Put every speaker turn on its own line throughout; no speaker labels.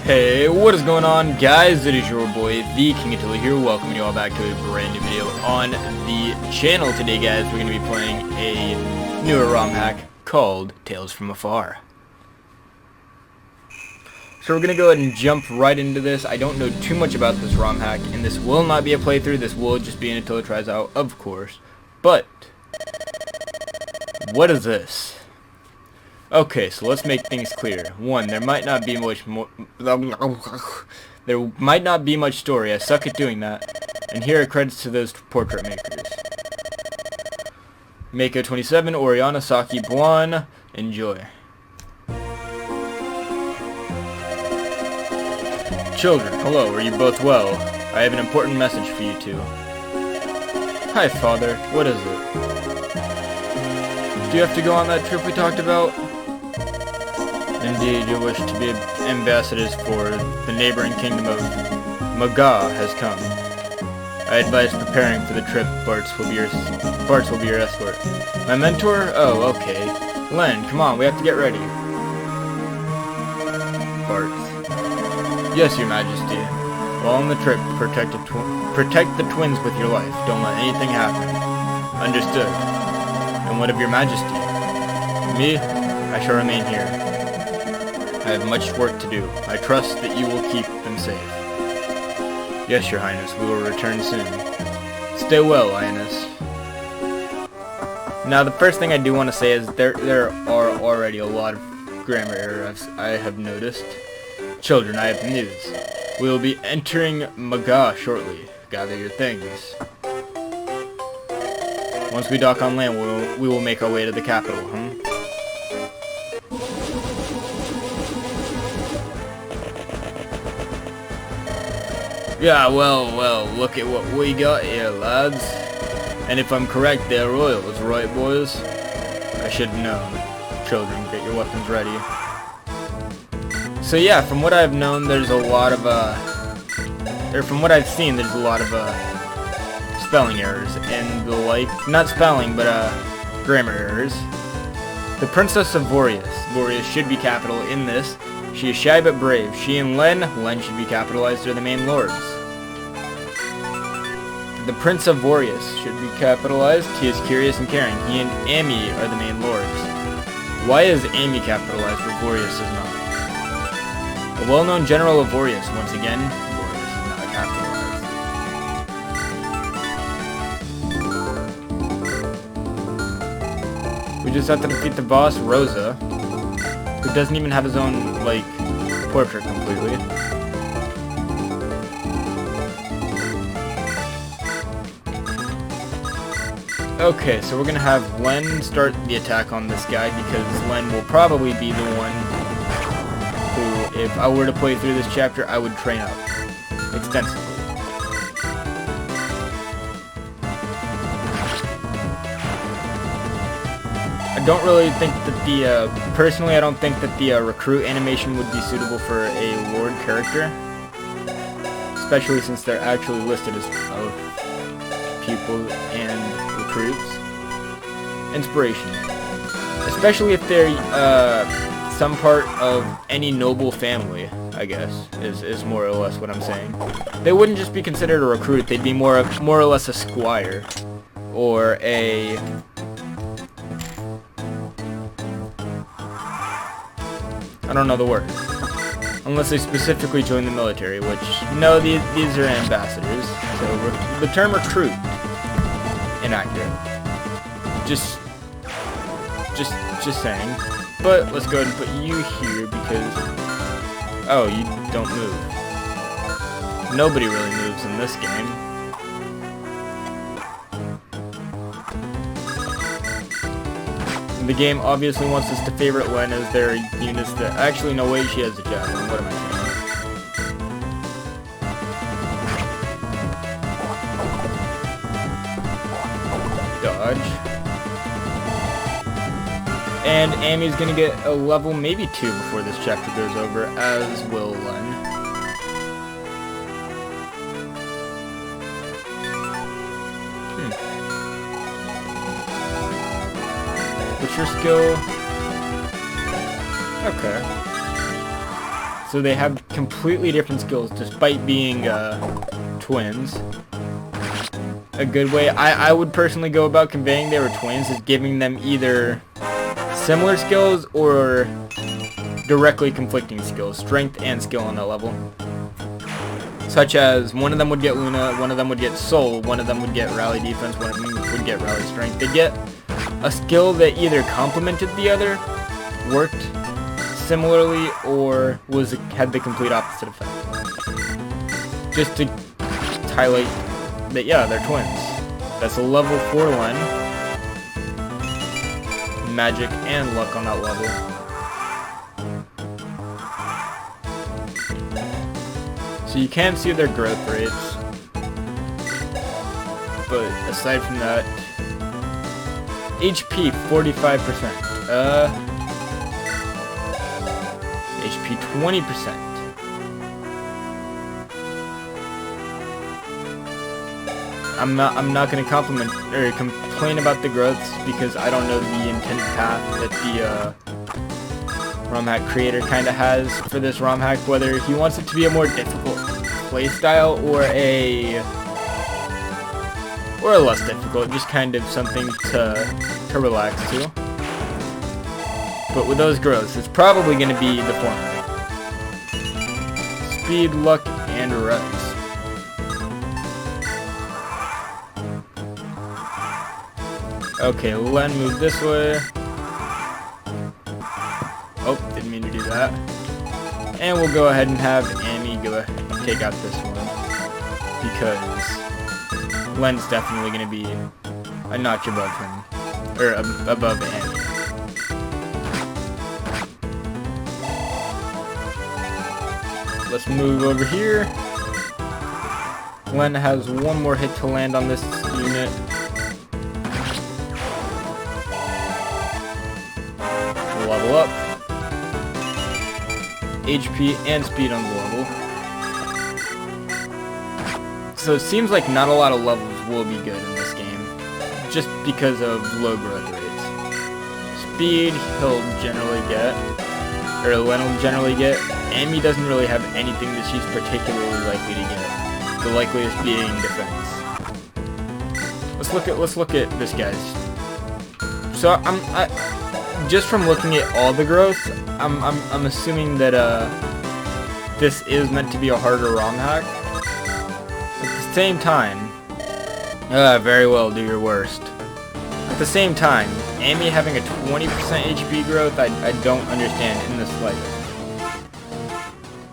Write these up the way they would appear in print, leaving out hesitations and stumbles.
Hey, what is going on, guys? It is your boy, the King Attila here, welcoming you all back to a brand new video on the channel. Today, guys, we're going to be playing a newer ROM hack called Tales from Afar. So we're going to go ahead and jump right into this. I don't know too much about this ROM hack, and this will not be a playthrough. This will just be an Attila tries out, of course. But, what is this? Okay, so let's make things clear. One, there might not be much story. I suck at doing that. And here are credits to those portrait makers. Mako 27, Oriana, Saki, Buon. Enjoy. Children, hello, are you both well? I have an important message for you two. Hi, Father. What is it? Do you have to go on that trip we talked about? Indeed, your wish to be ambassadors for the neighboring kingdom of Maga has come. I advise preparing for the trip. Bartz will be your escort. My mentor? Oh, okay. Len, come on, we have to get ready. Bartz. Yes, your majesty. While on the trip, protect the twins with your life. Don't let anything happen. Understood. And what of your majesty? Me? I shall remain here. I have much work to do. I trust that you will keep them safe. Yes, your highness, we will return soon. Stay well, highness. Now, the first thing I do want to say is there are already a lot of grammar errors I have noticed. Children, I have news. We will be entering Maga shortly. Gather your things. Once we dock on land, we will make our way to the capital, Yeah, well, look at what we got here, lads. And if I'm correct, they're royals, right, boys? I should have known. Children, get your weapons ready. So yeah, from what I've known, there's a lot of, from what I've seen, there's a lot of, spelling errors and the like. Not spelling, but, grammar errors. The Princess of Boreas. Boreas should be capital in this. She is shy but brave. She and Len should be capitalized, are the main lords. The Prince of Boreas should be capitalized. He is curious and caring. He and Amy are the main lords. Why is Amy capitalized but Boreas is not? A well-known general of Boreas. Once again, Boreas is not capitalized. We just have to defeat the boss, Rosa, who doesn't even have his own, like, portrait completely. Okay, so we're gonna have Len start the attack on this guy, because Len will probably be the one who, if I were to play through this chapter, I would train up extensively. I don't really think that the, personally I don't think that the recruit animation would be suitable for a Lord character. Especially since they're actually listed as both pupils and recruits. Inspiration. Especially if they're, some part of any noble family, I guess, is more or less what I'm saying. They wouldn't just be considered a recruit, they'd be more or less a squire. Or a... I don't know the word. Unless they specifically join the military, which, no, these are ambassadors. So, the term recruit, inaccurate. Just saying. But, let's go ahead and put you here, because, oh, you don't move. Nobody really moves in this game. The game obviously wants us to favorite Len as their units that... Actually, no way, she has a javelin. What am I saying? Dodge. And Amy's gonna get a level, maybe 2 before this chapter goes over, as will Len. What's your skill? Okay. So So they have completely different skills despite being twins. A good way I would personally go about conveying they were twins is giving them either similar skills or directly conflicting skills, strength and skill on that level. Such as one of them would get Luna, one of them would get Soul, one of them would get Rally Defense, one of them would get Rally Strength. They'd get a skill that either complemented the other, worked similarly, or had the complete opposite effect. Just to highlight that, yeah, they're twins. That's a level 4 Len. Magic and luck on that level. So you can see their growth rates, but aside from that, HP 45%, HP 20%. I'm not going to compliment or complain about the growths because I don't know the intended path that the ROM hack creator kind of has for this ROM hack, whether he wants it to be a more difficult playstyle or a less difficult, just kind of something to relax to. But with those growths, it's probably going to be the former. Speed, luck, and res. Okay, Len, move this way. Oh, didn't mean to do that. And we'll go ahead and have Amy go take out this one, because Len's definitely going to be a notch above him, or above Amy. Let's move over here. Len has one more hit to land on this unit. Level up. HP and speed on the level. So it seems like not a lot of levels will be good in this game, just because of low growth rates. Speed he'll generally get, or Len will generally get. Amy doesn't really have anything that she's particularly likely to get. The likeliest being defense. Let's look at this guy's. So just from looking at all the growth, I'm assuming that this is meant to be a harder ROM hack. At the same time, very well, do your worst. At the same time, Amy having a 20% HP growth, I don't understand in the slightest.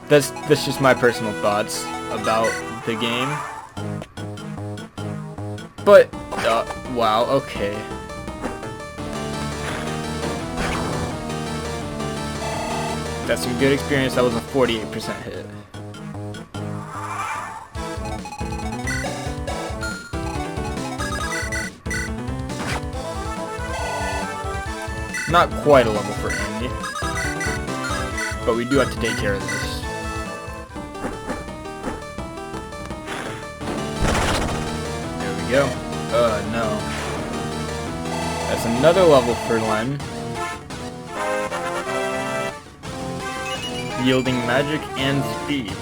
That's just my personal thoughts about the game. But wow, okay. That's some good experience. That was a 48% hit. Not quite a level for Andy, but we do have to take care of this. There we go. No. That's another level for Len. Yielding magic and speed.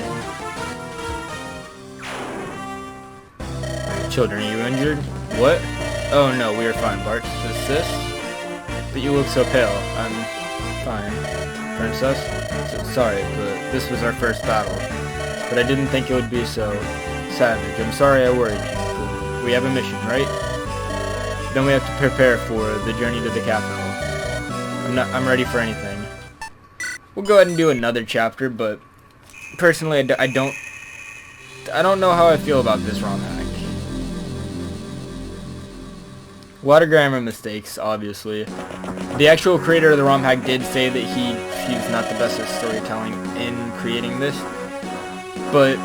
Children, are you injured? What? Oh no, we are fine, Bart. Assist? But you look so pale. I'm fine. Princess? Sorry, but this was our first battle. But I didn't think it would be so savage. I'm sorry I worried you. We have a mission, right? Then we have to prepare for the journey to the capital. I'm ready for anything. We'll go ahead and do another chapter, but personally, I don't know how I feel about this ROM hack. A lot of grammar mistakes, obviously. The actual creator of the ROM hack did say that he's not the best at storytelling in creating this, but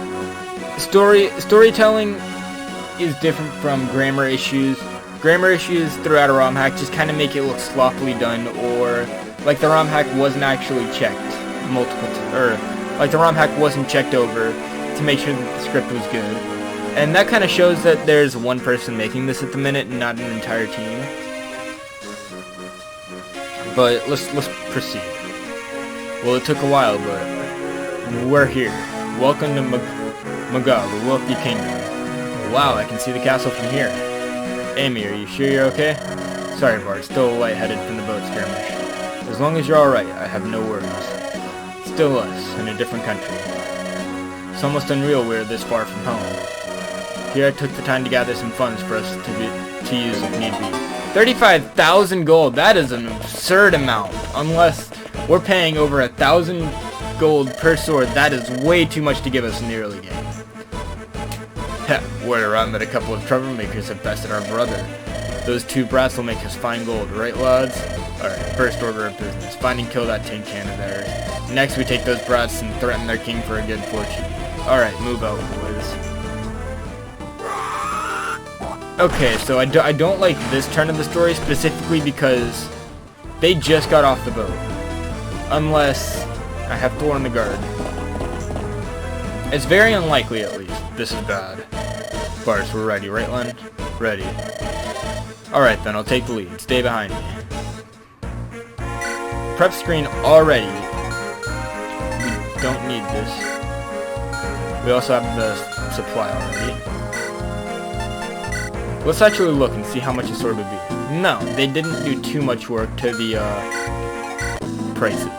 storytelling is different from grammar issues. Grammar issues throughout a ROM hack just kind of make it look sloppily done, or like the ROM hack wasn't actually checked like the ROM hack wasn't checked over to make sure that the script was good. And that kind of shows that there's one person making this at the minute and not an entire team. But let's proceed. Well, it took a while, but We're here. Welcome to Magal, the wealthy kingdom. Wow, I can see the castle from here. Amy, are you sure you're okay? Sorry, Bart, still lightheaded from the boat skirmish. As long as you're alright, I have no worries. Still us, in a different country. It's almost unreal we're this far from home. Here I took the time to gather some funds for us to use if need be. 35,000 gold, that is an absurd amount. Unless we're paying over 1,000 gold per sword, that is way too much to give us in the early game. Word around that a couple of troublemakers have bested our brother. Those two brats will make us fine gold, right lads? Alright, first order of business. Find and kill that tin can of theirs. Next we take those brats and threaten their king for a good fortune. Alright, move out, boys. Okay, so I don't like this turn of the story specifically because they just got off the boat. Unless I have Thor on the guard. It's very unlikely, at least. This is bad. Bars, we're ready, right, Len? Ready. Alright then, I'll take the lead. Stay behind me. Prep screen already. We don't need this. We also have the supply already. Let's actually look and see how much a sword would be. No, they didn't do too much work to the prices.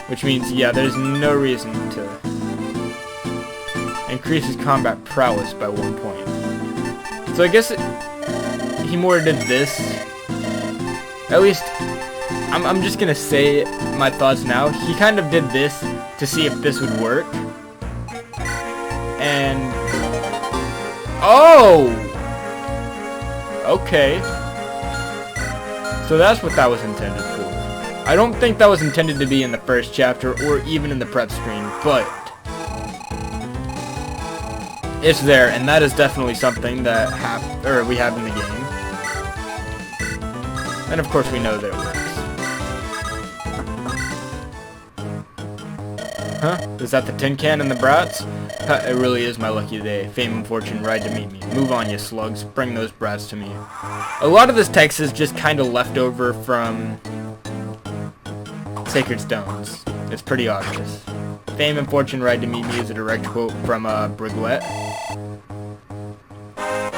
Which means, yeah, there's no reason to increase his combat prowess by 1 point. So I guess he more did this. At least, I'm just gonna say my thoughts now. He kind of did this to see if this would work. And... oh! Okay. So that's what that was intended for. I don't think that was intended to be in the first chapter or even in the prep screen, but it's there, and that is definitely something that we have in the game. And of course we know that it works. Huh? Is that the tin can and the brats? It really is my lucky day. Fame and fortune ride to meet me. Move on, you slugs. Bring those brats to me. A lot of this text is just kind of left over from Sacred Stones. It's pretty obvious. Fame and fortune ride to meet me is a direct quote from Briglet.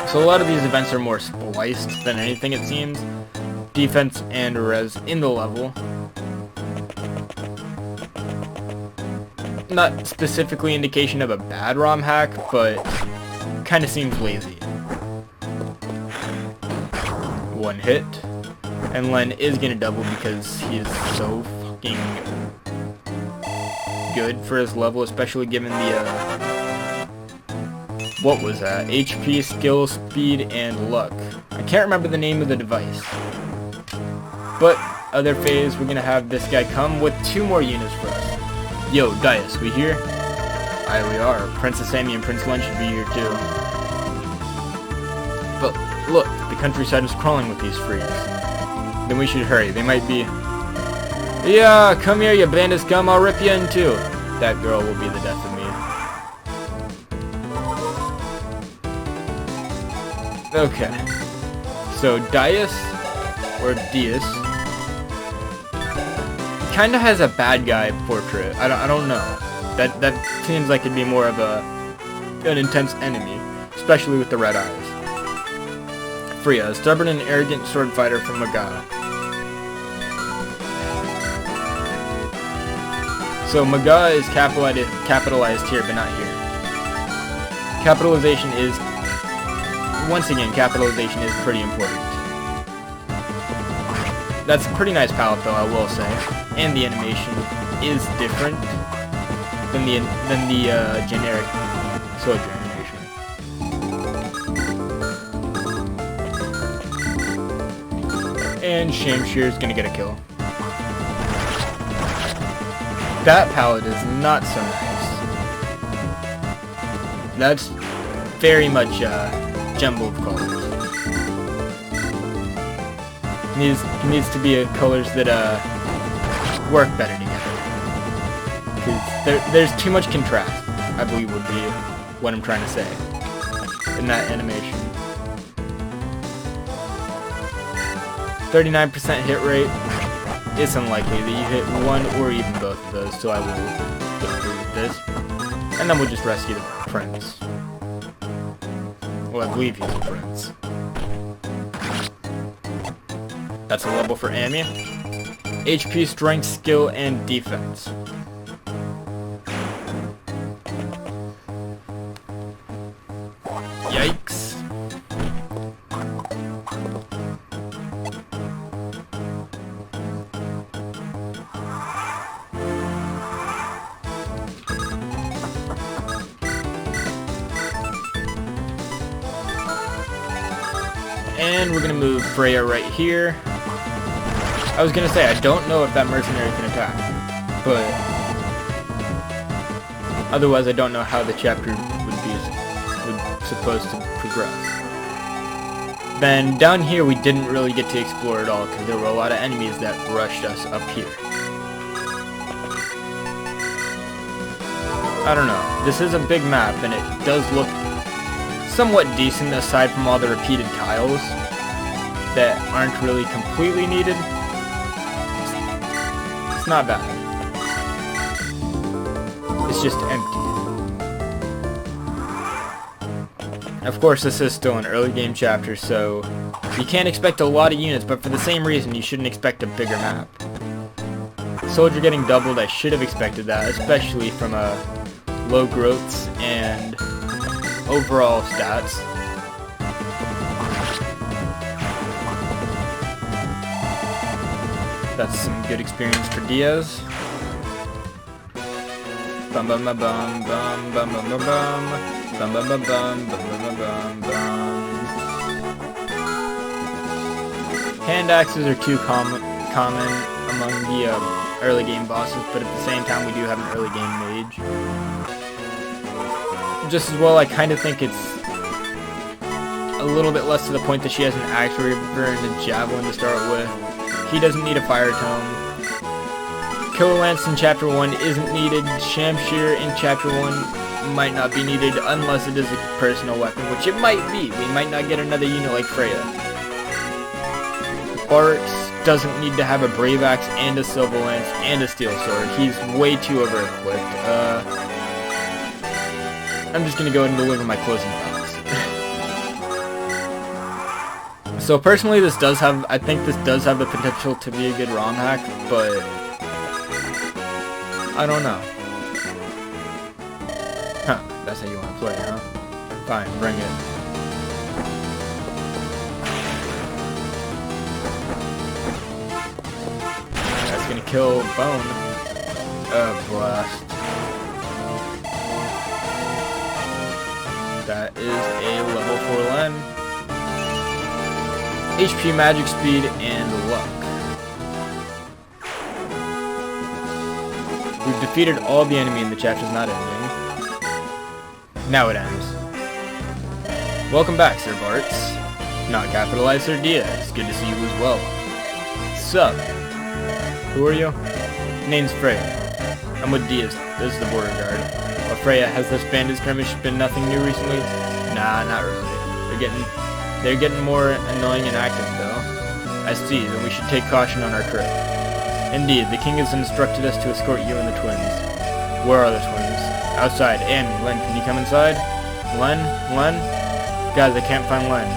So a lot of these events are more spliced than anything, it seems. Defense and res in the level. Not specifically indication of a bad ROM hack, but kind of seems lazy. One hit. And Len is gonna double because he is so fucking good for his level, especially given the what was that? HP, skill, speed, and luck. I can't remember the name of the device. But other phase, we're gonna have this guy come with 2 more units for us. Yo, Dias, we here? Aye, we are. Princess Amy and Prince Len should be here too. But look, the countryside is crawling with these freaks. Then we should hurry. They might be... yeah, come here, you bandit scum. I'll rip you in two. That girl will be the death of me. Okay. So Dias, or Dias, kind of has a bad guy portrait. I don't know. That seems like it'd be more of an intense enemy, especially with the red eyes. Freya, a stubborn and arrogant sword fighter from Maga. So Maga is capitalized here, but not here. Capitalization is, once again, capitalization is pretty important. That's a pretty nice palette, though, I will say, and the animation is different than the generic soldier animation. And Shamshir is gonna get a kill. That palette is not so nice. That's very much jumbled colors. Needs to be colors that work better together. Because there's too much contrast, I believe would be what I'm trying to say in that animation. 39% hit rate. It's unlikely that you hit one or even both of those, so I will go through. this. And then we'll just rescue the prince. Well, I believe he's a prince. That's a level for Amy. HP, strength, skill, and defense. Yikes. And we're gonna move Freya right here. I was gonna say, I don't know if that mercenary can attack, but otherwise I don't know how the chapter would supposed to progress. Then down here we didn't really get to explore at all because there were a lot of enemies that rushed us up here. I don't know. This is a big map and it does look somewhat decent aside from all the repeated tiles that aren't really completely needed. It's not bad. It's just empty. Of course, this is still an early game chapter, so you can't expect a lot of units, but for the same reason, you shouldn't expect a bigger map. Soldier getting doubled, I should have expected that, especially from low growths and overall stats. That's some good experience for Diaz. Bum bum bum bum bum bum bum bum bum bum bum bum bum bum bum bum. Hand axes are too common among the early game bosses, but at the same time we do have an early game mage. Just as well, I kind of think it's a little bit less to the point that she has an axe reaver and a javelin to start with. He doesn't need a fire tome. Killer Lance in Chapter 1 isn't needed. Shamshir in Chapter 1 might not be needed unless it is a personal weapon, which it might be. We might not get another unit like Freya. Barks doesn't need to have a Brave Axe and a Silver Lance and a Steel Sword. He's way too over-equipped. I'm just going to go ahead and deliver my closing thoughts. So personally, I think this does have the potential to be a good ROM hack, but I don't know. Huh, that's how you want to play, huh? Fine, bring it. That's gonna kill Bone. Blast. That is a level 4 Len. HP, magic, speed, and luck. We've defeated all the enemy in the chapter's not ending. Now it ends. Welcome back, Sir Bartz. Not capitalized, Sir Diaz. Good to see you as well. Sup? Who are you? Name's Freya. I'm with Diaz. This is the border guard. But Freya, has this bandit skirmish been nothing new recently? Nah, not really. They're getting more annoying and active, though. I see, then we should take caution on our trip. Indeed, the king has instructed us to escort you and the twins. Where are the twins? Outside. Amy, Len, can you come inside? Len? Len? Guys, I can't find Len.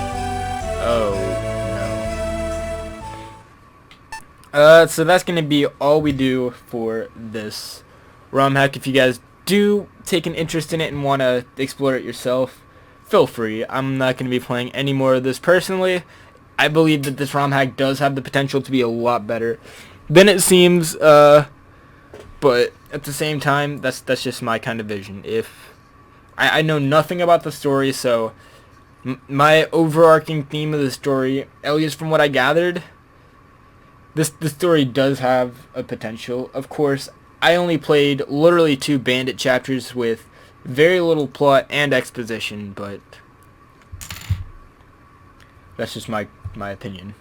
Oh, no. So that's going to be all we do for this ROM hack. If you guys do take an interest in it and want to explore it yourself, feel free. I'm not going to be playing any more of this personally. I believe that this ROM hack does have the potential to be a lot better than it seems, but at the same time, that's just my kind of vision. If I know nothing about the story, so my overarching theme of the story, at least from what I gathered, the story does have a potential. Of course, I only played literally 2 bandit chapters with very little plot and exposition, but that's just my opinion.